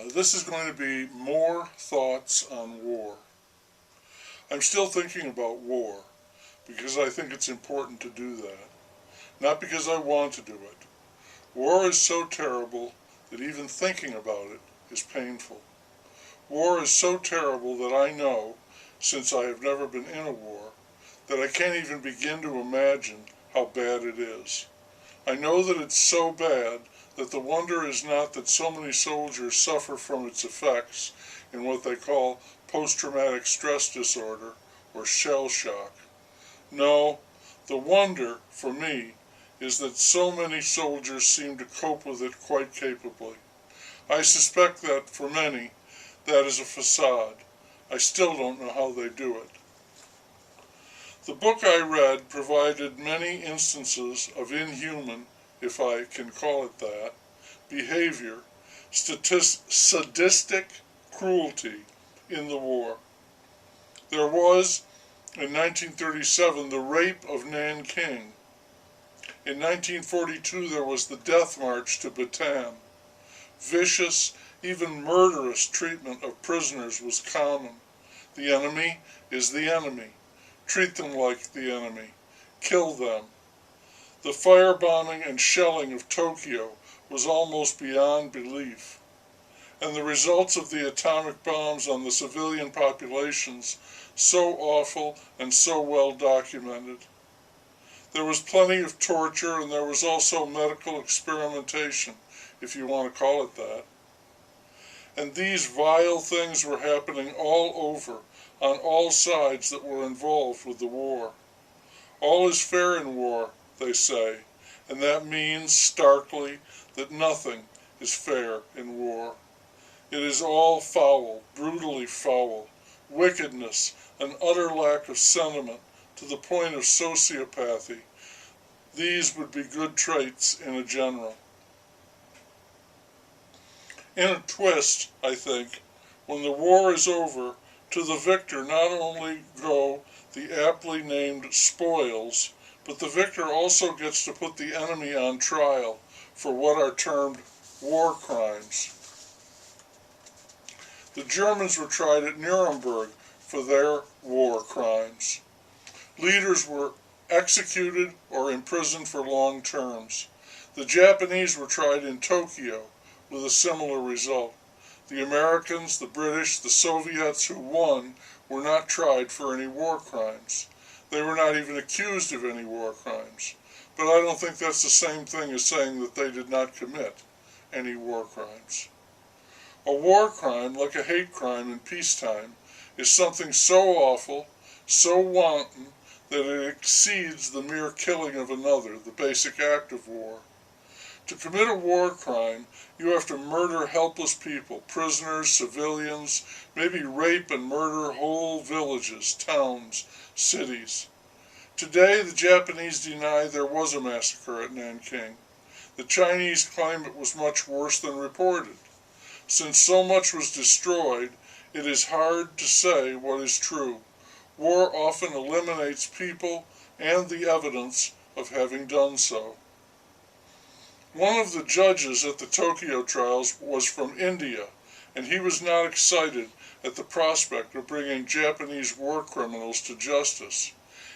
This is going to be more thoughts on war. I'm still thinking about war because I think it's important to do that, not because I want to do it. War is so terrible that even thinking about it is painful. War is so terrible that I know, since I have never been in a war, that I can't even begin to imagine how bad it is. I know that it's so bad that the wonder is not that so many soldiers suffer from its effects in what they call post-traumatic stress disorder or shell shock. No, the wonder, for me, is that so many soldiers seem to cope with it quite capably. I suspect that, for many, that is a facade. I still don't know how they do it. The book I read provided many instances of inhuman, if I can call it that, behavior, sadistic cruelty in the war. There was, in 1937, the rape of Nanking. In 1942, there was the Death March to Bataan. Vicious, even murderous treatment of prisoners was common. The enemy is the enemy. Treat them like the enemy. Kill them. The firebombing and shelling of Tokyo was almost beyond belief. And the results of the atomic bombs on the civilian populations so awful and so well documented. There was plenty of torture, and there was also medical experimentation, if you want to call it that. And these vile things were happening all over, on all sides that were involved with the war. All is fair in war, they say, and that means, starkly, that nothing is fair in war. It is all foul, brutally foul, wickedness, an utter lack of sentiment, to the point of sociopathy. These would be good traits in a general. In a twist, I think, when the war is over, to the victor not only go the aptly named spoils, but the victor also gets to put the enemy on trial for what are termed war crimes. The Germans were tried at Nuremberg for their war crimes. Leaders were executed or imprisoned for long terms. The Japanese were tried in Tokyo with a similar result. The Americans, the British, the Soviets who won were not tried for any war crimes. They were not even accused of any war crimes. But I don't think that's the same thing as saying that they did not commit any war crimes. A war crime, like a hate crime in peacetime, is something so awful, so wanton, that it exceeds the mere killing of another, the basic act of war. To commit a war crime, you have to murder helpless people, prisoners, civilians, maybe rape and murder whole villages, towns, cities. Today, the Japanese deny there was a massacre at Nanking. The Chinese claim it was much worse than reported. Since so much was destroyed, it is hard to say what is true. War often eliminates people and the evidence of having done so. One of the judges at the Tokyo trials was from India, and he was not excited at the prospect of bringing Japanese war criminals to justice.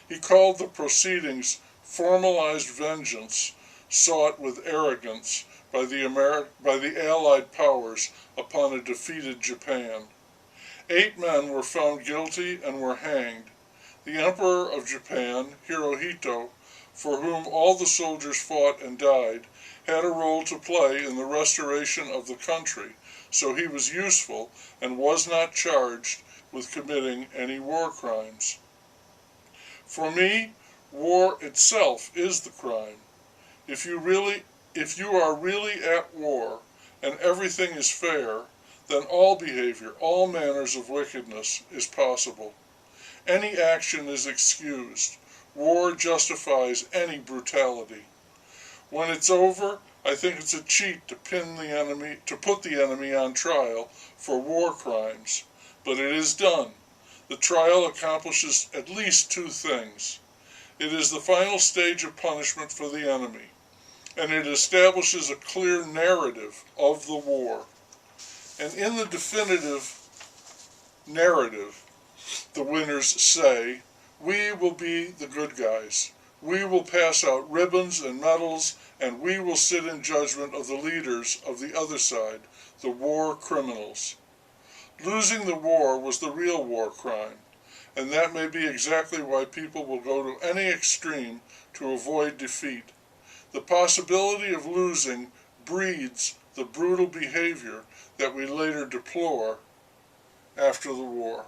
He called the proceedings formalized vengeance sought with arrogance by the Allied powers upon a defeated Japan. 8 men were found guilty and were hanged. The Emperor of Japan, Hirohito, for whom all the soldiers fought and died, had a role to play in the restoration of the country, so he was useful and was not charged with committing any war crimes. For me, war itself is the crime. If you are really at war and everything is fair, then all behavior, all manners of wickedness is possible. Any action is excused. War justifies any brutality. When it's over, I think it's a cheat to put the enemy on trial for war crimes. But it is done. The trial accomplishes at least 2 things. It is the final stage of punishment for the enemy, and it establishes a clear narrative of the war. And in the definitive narrative, the winners say, "We will be the good guys. We will pass out ribbons and medals, and we will sit in judgment of the leaders of the other side, the war criminals." Losing the war was the real war crime, and that may be exactly why people will go to any extreme to avoid defeat. The possibility of losing breeds the brutal behavior that we later deplore after the war.